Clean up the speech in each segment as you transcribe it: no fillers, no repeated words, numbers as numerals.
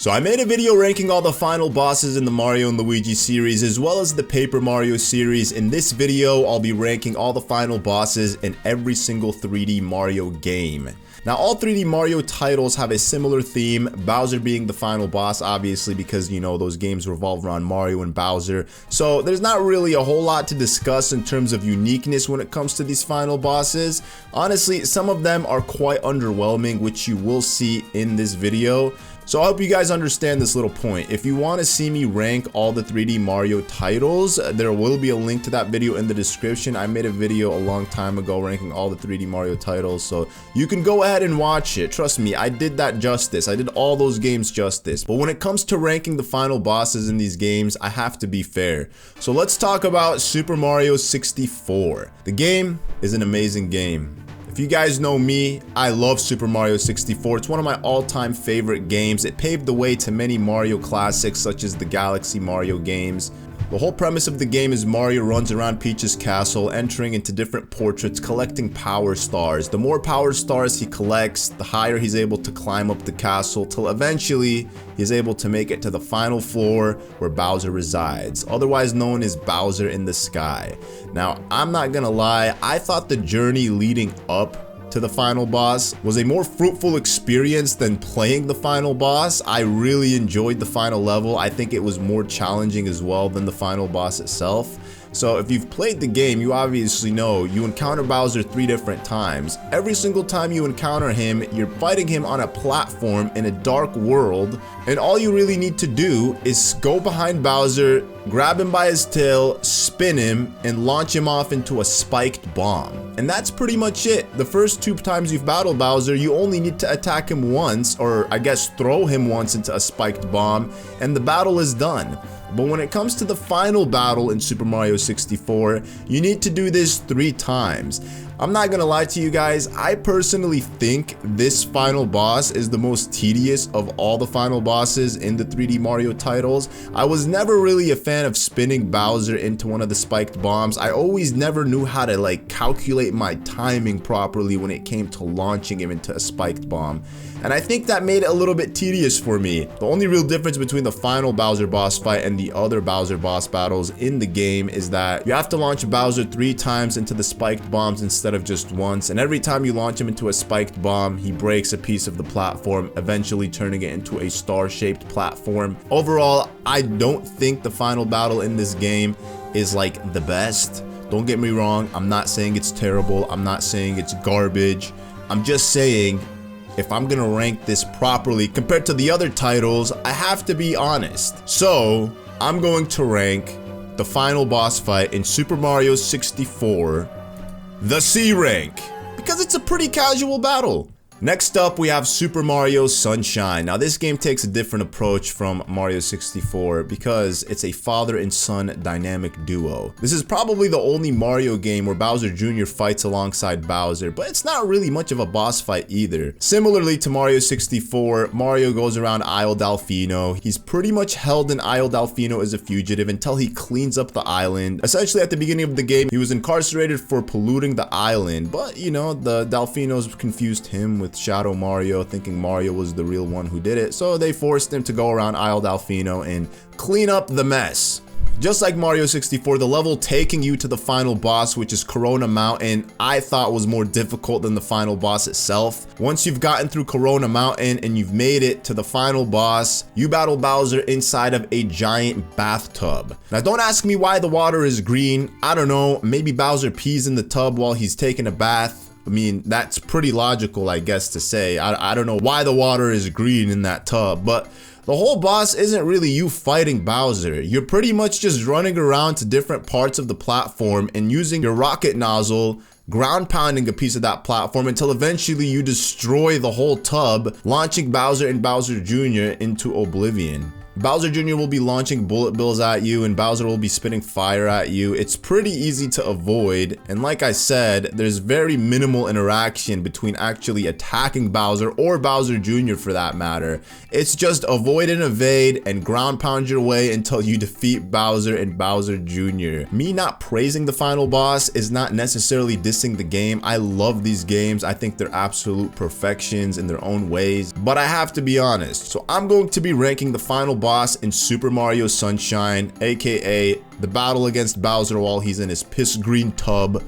So I made a video ranking all the final bosses in the Mario and Luigi series as well as the Paper Mario series. In this video, I'll be ranking all the final bosses in every single 3D Mario game. Now all 3D Mario titles have a similar theme, Bowser being the final boss obviously because you know those games revolve around Mario and Bowser. So there's not really a whole lot to discuss in terms of uniqueness when it comes to these final bosses. Honestly, some of them are quite underwhelming, which you will see in this video. So I hope you guys understand this little point. If you want to see me rank all the 3D Mario titles, there will be a link to that video in the description. I made a video a long time ago ranking all the 3D Mario titles, so you can go ahead and watch it. Trust me, I did that justice. I did all those games justice. But when it comes to ranking the final bosses in these games, I have to be fair. So let's talk about Super Mario 64. The game is an amazing game. If you guys know me, I love Super Mario 64. It's one of my all-time favorite games. It paved the way to many Mario classics such as the Galaxy Mario games. The whole premise of the game is Mario runs around Peach's castle, entering into different portraits, collecting power stars. The more power stars he collects, the higher he's able to climb up the castle, till eventually he's able to make it to the final floor where Bowser resides, otherwise known as Bowser in the Sky. Now, I'm not gonna lie, I thought the journey leading up to the final boss was a more fruitful experience than playing the final boss. I really enjoyed the final level. I think it was more challenging as well than the final boss itself. So if you've played the game, you obviously know you encounter Bowser 3 different times. Every single time you encounter him, you're fighting him on a platform in a dark world, and all you really need to do is go behind Bowser, grab him by his tail, spin him, and launch him off into a spiked bomb. And that's pretty much it. The first 2 times you've battled Bowser, you only need to attack him once, or I guess throw him once into a spiked bomb, and the battle is done. But when it comes to the final battle in Super Mario 64, you need to do this 3 times. I'm not gonna lie to you guys, I personally think this final boss is the most tedious of all the final bosses in the 3D Mario titles. I was never really a fan of spinning Bowser into one of the spiked bombs. I always never knew how to like calculate my timing properly when it came to launching him into a spiked bomb. And I think that made it a little bit tedious for me. The only real difference between the final Bowser boss fight and the other Bowser boss battles in the game is that you have to launch Bowser 3 times into the spiked bombs instead of just once. And every time you launch him into a spiked bomb, he breaks a piece of the platform, eventually turning it into a star-shaped platform. Overall, I don't think the final battle in this game is like the best. Don't get me wrong, I'm not saying it's terrible. I'm not saying it's garbage. I'm just saying, if I'm gonna rank this properly compared to the other titles, I have to be honest. So, I'm going to rank the final boss fight in Super Mario 64, the C rank, because it's a pretty casual battle. Next up, we have Super Mario Sunshine. Now this game takes a different approach from Mario 64 because it's a father and son dynamic duo. This is probably the only Mario game where Bowser Jr. fights alongside Bowser, but it's not really much of a boss fight either. Similarly to Mario 64, Mario goes around Isle Delfino. He's pretty much held in Isle Delfino as a fugitive until he cleans up the island. Essentially at the beginning of the game, he was incarcerated for polluting the island, but you know, the Delfinos confused him with Shadow Mario, thinking Mario was the real one who did it, so they forced him to go around Isle Delfino and clean up the mess. Just like Mario 64, the level taking you to the final boss, which is Corona Mountain, I thought was more difficult than the final boss itself. Once you've gotten through Corona Mountain and you've made it to the final boss, you battle Bowser inside of a giant bathtub. Now don't ask me why the water is green. I don't know, maybe Bowser pees in the tub while he's taking a bath. I mean, that's pretty logical, I guess, to say. I don't know why the water is green in that tub, but the whole boss isn't really you fighting Bowser. You're pretty much just running around to different parts of the platform and using your rocket nozzle, ground pounding a piece of that platform until eventually you destroy the whole tub, launching Bowser and Bowser Jr. into oblivion. Bowser Jr. will be launching bullet bills at you, and Bowser will be spitting fire at you. It's pretty easy to avoid, and like I said, there's very minimal interaction between actually attacking Bowser or Bowser Jr. for that matter. It's just avoid and evade and ground pound your way until you defeat Bowser and Bowser Jr. Me not praising the final boss is not necessarily dissing the game. I love these games. I think they're absolute perfections in their own ways, but I have to be honest. So I'm going to be ranking the final boss in Super Mario Sunshine, aka the battle against Bowser while he's in his piss green tub,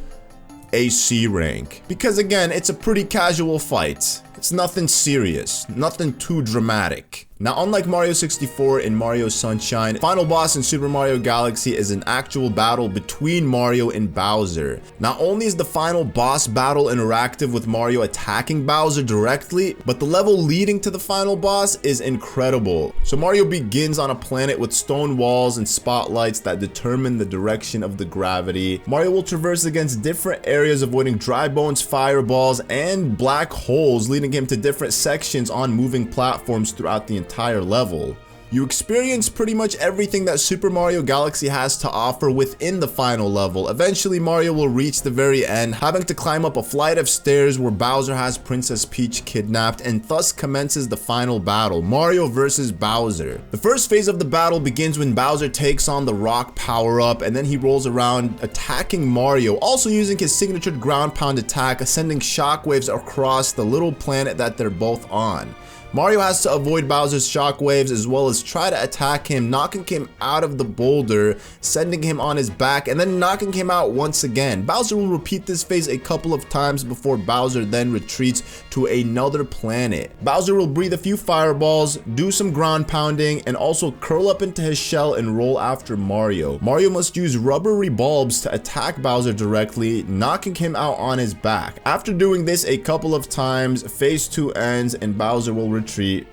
a C rank. Because again, it's a pretty casual fight. It's nothing serious, nothing too dramatic. Now, unlike Mario 64 and Mario Sunshine, final boss in Super Mario Galaxy is an actual battle between Mario and Bowser. Not only is the final boss battle interactive with Mario attacking Bowser directly, but the level leading to the final boss is incredible. So Mario begins on a planet with stone walls and spotlights that determine the direction of the gravity. Mario will traverse against different areas, avoiding dry bones, fireballs, and black holes, leading him to different sections on moving platforms throughout the entire level. You experience pretty much everything that Super Mario Galaxy has to offer within the final level. Eventually, Mario will reach the very end, having to climb up a flight of stairs where Bowser has Princess Peach kidnapped, and thus commences the final battle, Mario versus Bowser. The first phase of the battle begins when Bowser takes on the rock power-up, and then he rolls around attacking Mario, also using his signature ground pound attack, sending shockwaves across the little planet that they're both on. Mario has to avoid Bowser's shockwaves as well as try to attack him, knocking him out of the boulder, sending him on his back, and then knocking him out once again. Bowser will repeat this phase a couple of times before Bowser then retreats to another planet. Bowser will breathe a few fireballs, do some ground pounding, and also curl up into his shell and roll after Mario. Mario must use rubbery bulbs to attack Bowser directly, knocking him out on his back. After doing this a couple of times, phase 2 ends and Bowser will retreat,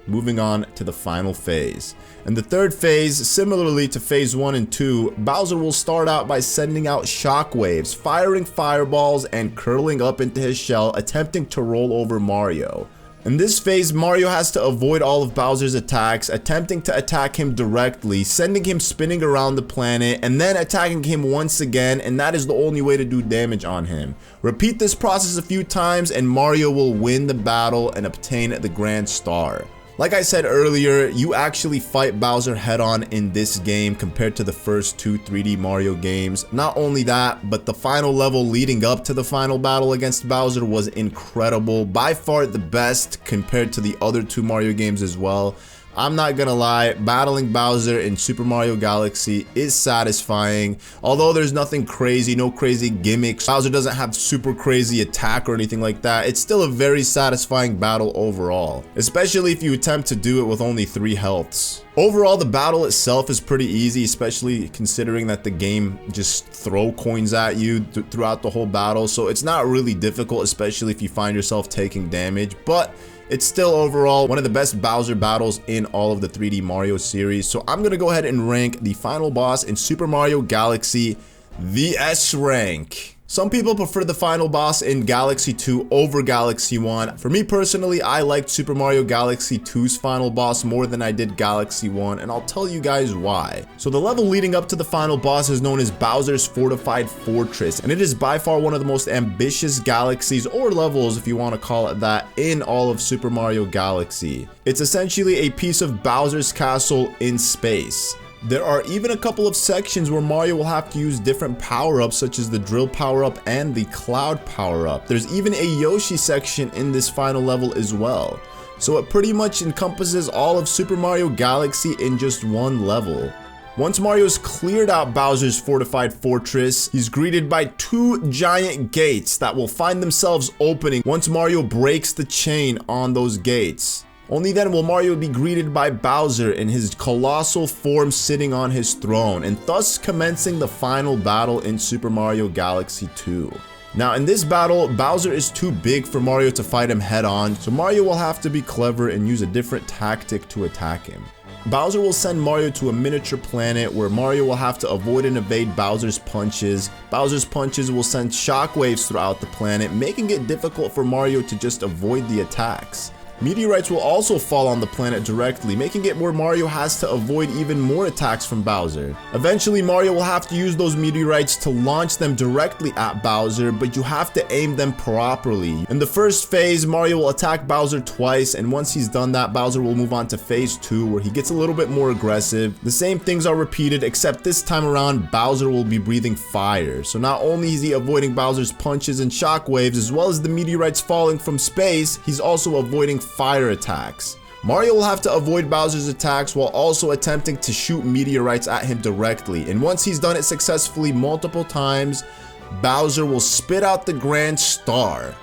moving on to the final phase. In the third phase, similarly to phase 1 and 2, Bowser will start out by sending out shockwaves, firing fireballs, and curling up into his shell, attempting to roll over Mario. In this phase, Mario has to avoid all of Bowser's attacks, attempting to attack him directly, sending him spinning around the planet, and then attacking him once again, and that is the only way to do damage on him. Repeat this process a few times and Mario will win the battle and obtain the Grand Star. Like I said earlier, you actually fight Bowser head-on in this game compared to the first two 3D Mario games. Not only that, but the final level leading up to the final battle against Bowser was incredible. By far the best compared to the other two Mario games as well. I'm not gonna lie, battling Bowser in Super Mario Galaxy is satisfying. Although there's nothing crazy, no crazy gimmicks, Bowser doesn't have super crazy attack or anything like that, it's still a very satisfying battle overall. Especially if you attempt to do it with only 3 healths. Overall, the battle itself is pretty easy, especially considering that the game just throw coins at you throughout the whole battle. So it's not really difficult, especially if you find yourself taking damage. But it's still overall one of the best Bowser battles in all of the 3D Mario series. So I'm gonna go ahead and rank the final boss in Super Mario Galaxy the S rank. Some people prefer the final boss in Galaxy 2 over Galaxy 1. For me personally, I liked Super Mario Galaxy 2's final boss more than I did Galaxy 1, and I'll tell you guys why. So the level leading up to the final boss is known as Bowser's Fortified Fortress, and it is by far one of the most ambitious galaxies, or levels if you want to call it that, in all of Super Mario Galaxy. It's essentially a piece of Bowser's castle in space. There are even a couple of sections where Mario will have to use different power-ups, such as the drill power-up and the cloud power-up. There's even a Yoshi section in this final level as well. So it pretty much encompasses all of Super Mario Galaxy in just one level. Once Mario's cleared out Bowser's Fortified Fortress, he's greeted by 2 giant gates that will find themselves opening once Mario breaks the chain on those gates. Only then will Mario be greeted by Bowser in his colossal form sitting on his throne, and thus commencing the final battle in Super Mario Galaxy 2. Now in this battle, Bowser is too big for Mario to fight him head on, so Mario will have to be clever and use a different tactic to attack him. Bowser will send Mario to a miniature planet where Mario will have to avoid and evade Bowser's punches. Bowser's punches will send shockwaves throughout the planet, making it difficult for Mario to just avoid the attacks. Meteorites will also fall on the planet directly, making it where Mario has to avoid even more attacks from Bowser. Eventually, Mario will have to use those meteorites to launch them directly at Bowser, but you have to aim them properly. In the first phase, Mario will attack Bowser twice, and once he's done that, Bowser will move on to phase 2, where he gets a little bit more aggressive. The same things are repeated, except this time around, Bowser will be breathing fire. So not only is he avoiding Bowser's punches and shockwaves, as well as the meteorites falling from space, he's also avoiding fire attacks. Mario will have to avoid Bowser's attacks while also attempting to shoot meteorites at him directly, and once he's done it successfully multiple times, Bowser will spit out the Grand Star,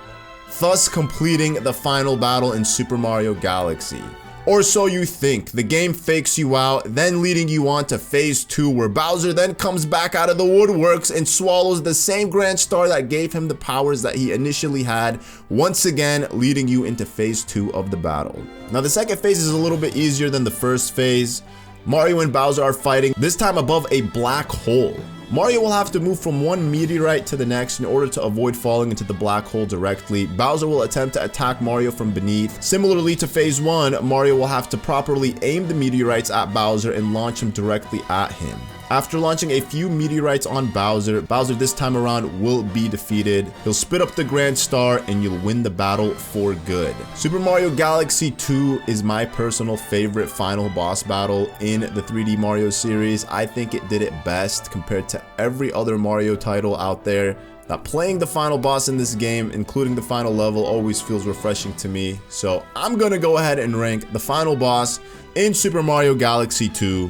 thus completing the final battle in Super Mario Galaxy. Or so you think. The game fakes you out, then leading you on to phase 2, where Bowser then comes back out of the woodworks and swallows the same Grand Star that gave him the powers that he initially had, once again leading you into phase 2 of the battle. Now the second phase is a little bit easier than the first phase. Mario and Bowser are fighting, this time above a black hole. Mario will have to move from one meteorite to the next in order to avoid falling into the black hole directly. Bowser will attempt to attack Mario from beneath. Similarly to phase 1, Mario will have to properly aim the meteorites at Bowser and launch them directly at him. After launching a few meteorites on Bowser, Bowser this time around will be defeated. He'll spit up the Grand Star and you'll win the battle for good. Super Mario Galaxy 2 is my personal favorite final boss battle in the 3D Mario series. I think it did it best compared to every other Mario title out there. Now, playing the final boss in this game, including the final level, always feels refreshing to me. So I'm gonna go ahead and rank the final boss in Super Mario Galaxy 2.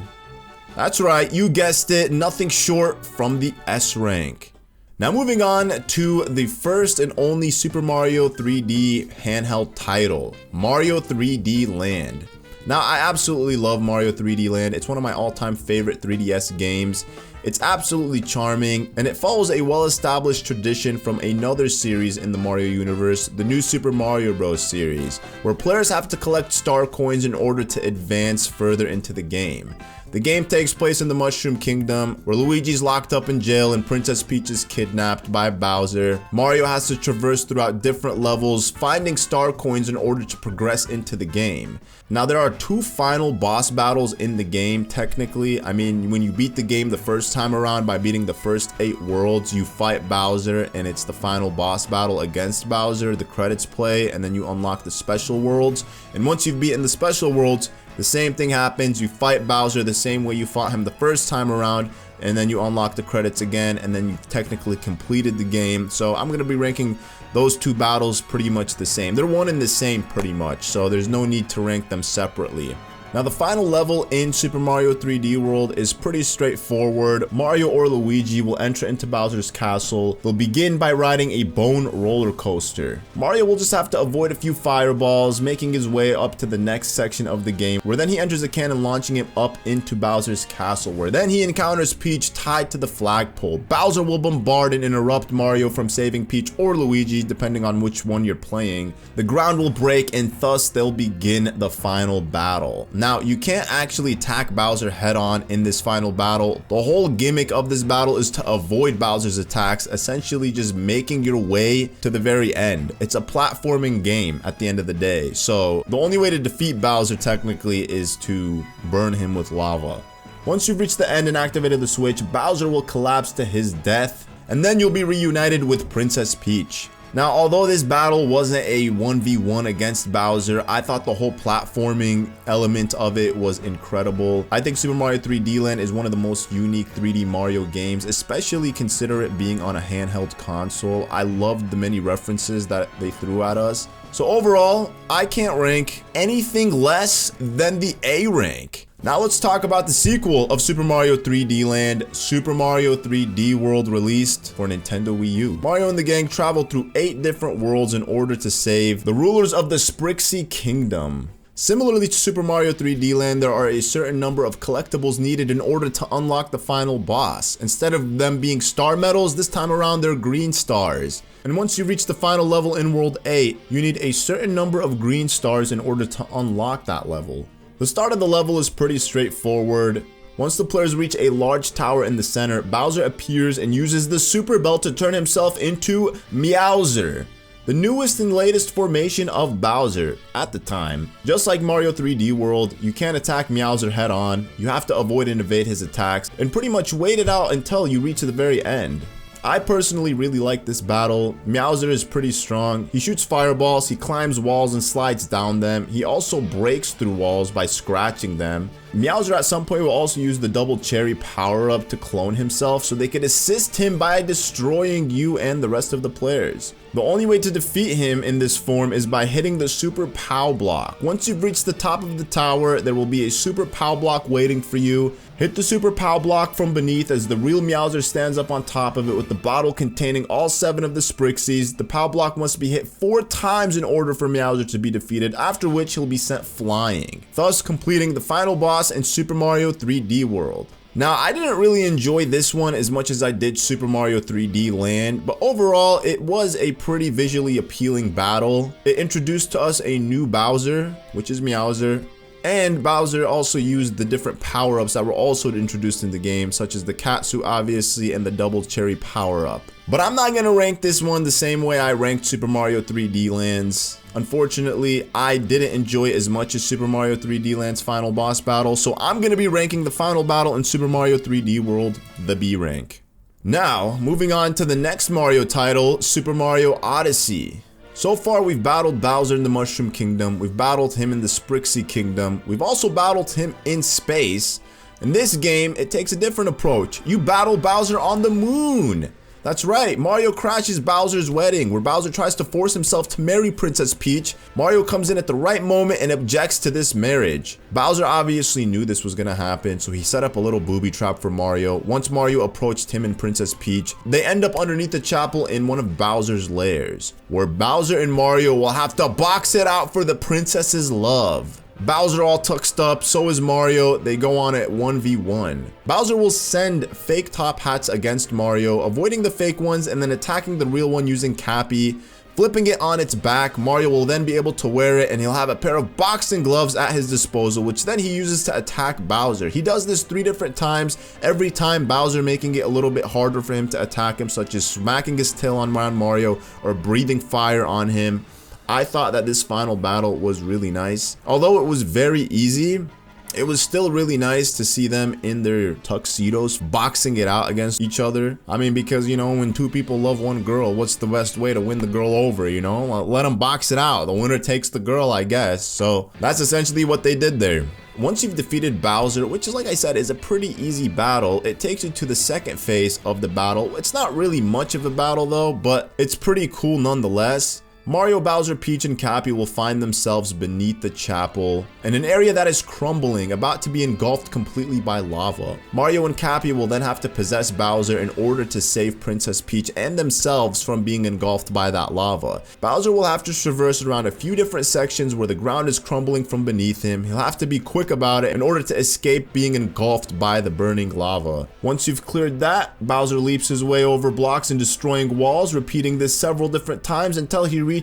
That's right, you guessed it, nothing short from the S rank. Now moving on to the first and only Super Mario 3D handheld title, Mario 3D Land. Now I absolutely love Mario 3D Land. It's one of my all-time favorite 3DS games. It's absolutely charming, and it follows a well-established tradition from another series in the Mario universe, the new Super Mario Bros. Series, where players have to collect star coins in order to advance further into the game. The game takes place in the Mushroom Kingdom, where Luigi's locked up in jail and Princess Peach is kidnapped by Bowser. Mario has to traverse throughout different levels, finding star coins in order to progress into the game. Now there are 2 final boss battles in the game technically. I mean, when you beat the game the first time around by beating the first 8 worlds, you fight Bowser and it's the final boss battle against Bowser. The credits play and then you unlock the special worlds. And once you've beaten the special worlds, the same thing happens. You fight Bowser the same way you fought him the first time around, and then you unlock the credits again, and then you've technically completed the game. So I'm going to be ranking those 2 battles pretty much the same. They're one and the same pretty much, so there's no need to rank them separately. Now the final level in Super Mario 3D World is pretty straightforward. Mario or Luigi will enter into Bowser's castle. They'll begin by riding a bone roller coaster. Mario will just have to avoid a few fireballs, making his way up to the next section of the game, where then he enters a cannon, launching him up into Bowser's castle, where then he encounters Peach tied to the flagpole. Bowser will bombard and interrupt Mario from saving Peach or Luigi, depending on which one you're playing. The ground will break and thus they'll begin the final battle. Now, you can't actually attack Bowser head-on in this final battle. The whole gimmick of this battle is to avoid Bowser's attacks, essentially just making your way to the very end. It's a platforming game at the end of the day, so the only way to defeat Bowser technically is to burn him with lava. Once you've reached the end and activated the switch, Bowser will collapse to his death, and then you'll be reunited with Princess Peach. Now, although this battle wasn't a 1v1 against Bowser, I thought the whole platforming element of it was incredible. I think Super Mario 3D Land is one of the most unique 3D Mario games, especially consider it being on a handheld console. I loved the many references that they threw at us. So overall, I can't rank anything less than the A rank. Now let's talk about the sequel of Super Mario 3D Land, Super Mario 3D World, released for Nintendo Wii U. Mario and the gang travel through 8 different worlds in order to save the rulers of the Sprixie Kingdom. Similarly to Super Mario 3D Land, there are a certain number of collectibles needed in order to unlock the final boss. Instead of them being star medals, this time around they're green stars. And once you reach the final level in World 8, you need a certain number of green stars in order to unlock that level. The start of the level is pretty straightforward. Once the players reach a large tower in the center, Bowser appears and uses the Super Bell to turn himself into Meowser. the newest and latest formation of Bowser at the time. Just like Mario 3D World, you can't attack Meowser head on, you have to avoid and evade his attacks, and pretty much wait it out until you reach the very end. I personally really like this battle. Meowser is pretty strong. He shoots fireballs, he climbs walls and slides down them. He also breaks through walls by scratching them. Meowser at some point will also use the double cherry power-up to clone himself so they can assist him by destroying you and the rest of the players. The only way to defeat him in this form is by hitting the Super Pow Block. Once you've reached the top of the tower, there will be a Super Pow Block waiting for you. Hit the Super Pow Block from beneath as the real Meowser stands up on top of it with the bottle containing all 7 of the Sprixies. The Pow Block must be hit 4 times in order for Meowser to be defeated, after which he'll be sent flying, thus completing the final boss in Super Mario 3D World. Now, I didn't really enjoy this one as much as I did Super Mario 3D Land, but overall, it was a pretty visually appealing battle. It introduced to us a new Bowser, which is Meowser, and Bowser also used the different power-ups that were also introduced in the game, such as the Katsu, obviously, and the double cherry power-up. But I'm not gonna rank this one the same way I ranked Super Mario 3D Lands. Unfortunately, I didn't enjoy it as much as Super Mario 3D Land's final boss battle, so I'm gonna be ranking the final battle in Super Mario 3D World the B rank. Now, moving on to the next Mario title, Super Mario Odyssey. So far, we've battled Bowser in the Mushroom Kingdom, we've battled him in the Sprixie Kingdom, we've also battled him in space. In this game, it takes a different approach. You battle Bowser on the moon! That's right, Mario crashes Bowser's wedding, where Bowser tries to force himself to marry Princess Peach. Mario comes in at the right moment and objects to this marriage. Bowser obviously knew this was gonna happen, so he set up a little booby trap for Mario. Once Mario approached him and Princess Peach, they end up underneath the chapel in one of Bowser's lairs, where Bowser and Mario will have to box it out for the princess's love. Bowser all tucked up, so is Mario. They go on at 1v1. Bowser will send fake top hats against Mario, avoiding the fake ones and then attacking the real one using Cappy. Flipping it on its back, Mario will then be able to wear it and he'll have a pair of boxing gloves at his disposal, which then he uses to attack Bowser. He does this 3 different times, every time Bowser making it a little bit harder for him to attack him, such as smacking his tail on Mario or breathing fire on him. I thought that this final battle was really nice. Although it was very easy, it was still really nice to see them in their tuxedos boxing it out against each other. I mean, because, you know, when 2 people love one girl, what's the best way to win the girl over, you know? Let them box it out. The winner takes the girl, I guess. So that's essentially what they did there. Once you've defeated Bowser, which is, like I said, is a pretty easy battle, it takes you to the second phase of the battle. It's not really much of a battle though, but it's pretty cool nonetheless. Mario, Bowser, Peach, and Cappy will find themselves beneath the chapel in an area that is crumbling, about to be engulfed completely by lava. Mario and Cappy will then have to possess Bowser in order to save Princess Peach and themselves from being engulfed by that lava. Bowser will have to traverse around a few different sections where the ground is crumbling from beneath him. He'll have to be quick about it in order to escape being engulfed by the burning lava. Once you've cleared that, Bowser leaps his way over blocks and destroying walls, repeating this several different times until he reaches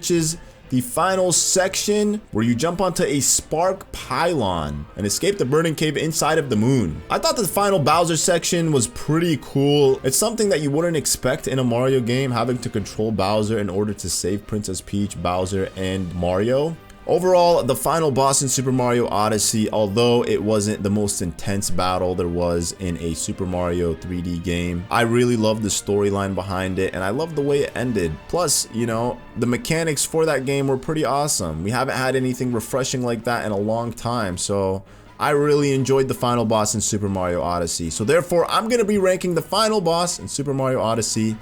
the final section where you jump onto a spark pylon and escape the burning cave inside of the moon. I thought the final Bowser section was pretty cool. It's something that you wouldn't expect in a Mario game, having to control Bowser in order to save Princess Peach, Bowser, and Mario. Overall, the final boss in Super Mario Odyssey, although it wasn't the most intense battle there was in a Super Mario 3D game, I really loved the storyline behind it and I loved the way it ended. Plus, you know, the mechanics for that game were pretty awesome. We haven't had anything refreshing like that in a long time, so I really enjoyed the final boss in Super Mario Odyssey. So therefore, I'm going to be ranking the final boss in Super Mario Odyssey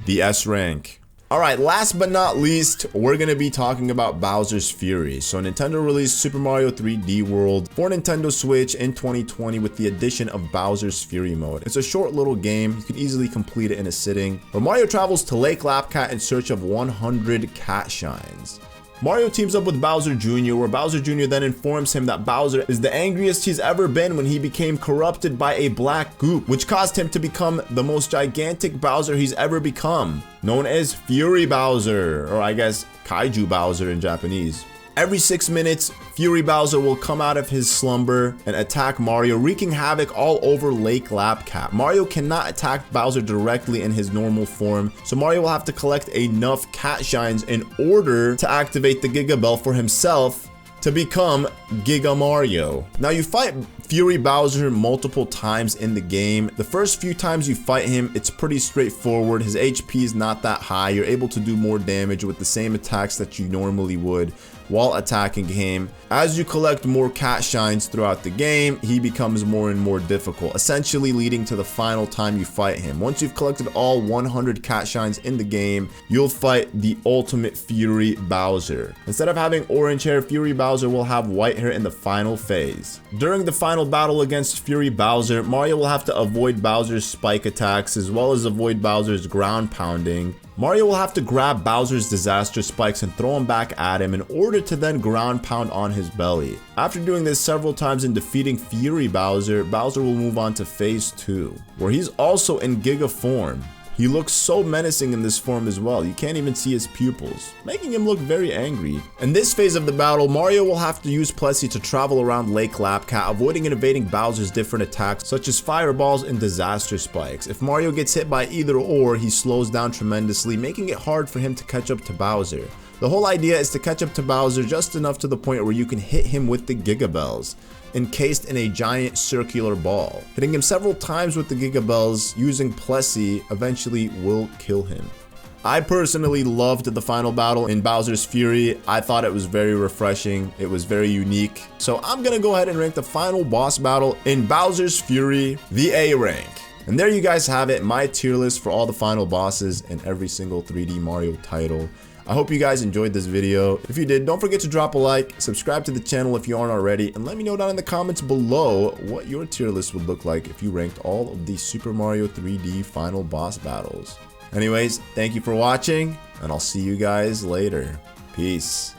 the S rank. Alright, last but not least, we're going to be talking about Bowser's Fury. So Nintendo released Super Mario 3D World for Nintendo Switch in 2020 with the addition of Bowser's Fury mode. It's a short little game, you can easily complete it in a sitting, where Mario travels to Lake Lapcat in search of 100 cat shines. Mario teams up with Bowser Jr., where Bowser Jr. then informs him that Bowser is the angriest he's ever been when he became corrupted by a black goop, which caused him to become the most gigantic Bowser he's ever become, known as Fury Bowser, or I guess Kaiju Bowser in Japanese. Every 6 minutes, Fury Bowser will come out of his slumber and attack Mario, wreaking havoc all over Lake Lapcap. Mario cannot attack Bowser directly in his normal form, so Mario will have to collect enough cat shines in order to activate the Giga Bell for himself to become Giga Mario. Now you fight Fury Bowser multiple times in the game. The first few times you fight him, it's pretty straightforward. His HP is not that high. You're able to do more damage with the same attacks that you normally would while attacking him. As you collect more cat shines throughout the game, he becomes more and more difficult, essentially leading to the final time you fight him. Once you've collected all 100 cat shines in the game, you'll fight the ultimate Fury Bowser. Instead of having orange hair, Fury Bowser will have white hair in the final phase. During the final battle against Fury Bowser, Mario will have to avoid Bowser's spike attacks as well as avoid Bowser's ground pounding. Mario will have to grab Bowser's disaster spikes and throw them back at him in order to then ground pound on his belly. After doing this several times and defeating Fury Bowser, Bowser will move on to phase 2, where he's also in Giga form. He looks so menacing in this form as well. You can't even see his pupils, making him look very angry. In this phase of the battle, Mario will have to use Plessie to travel around Lake Lapcat, avoiding and evading Bowser's different attacks such as fireballs and disaster spikes. If Mario gets hit by either or, he slows down tremendously, making it hard for him to catch up to Bowser. The whole idea is to catch up to Bowser just enough to the point where you can hit him with the Giga Bells, encased in a giant circular ball. Hitting him several times with the Giga Bells using Plessie eventually will kill him. I personally loved the final battle in Bowser's Fury. I thought it was very refreshing. It was very unique. So I'm gonna go ahead and rank the final boss battle in Bowser's Fury, the A rank. And there you guys have it, my tier list for all the final bosses in every single 3D Mario title. I hope you guys enjoyed this video. If you did, don't forget to drop a like, subscribe to the channel if you aren't already, and let me know down in the comments below what your tier list would look like if you ranked all of these Super Mario 3D final boss battles. Anyways, thank you for watching, and I'll see you guys later. Peace.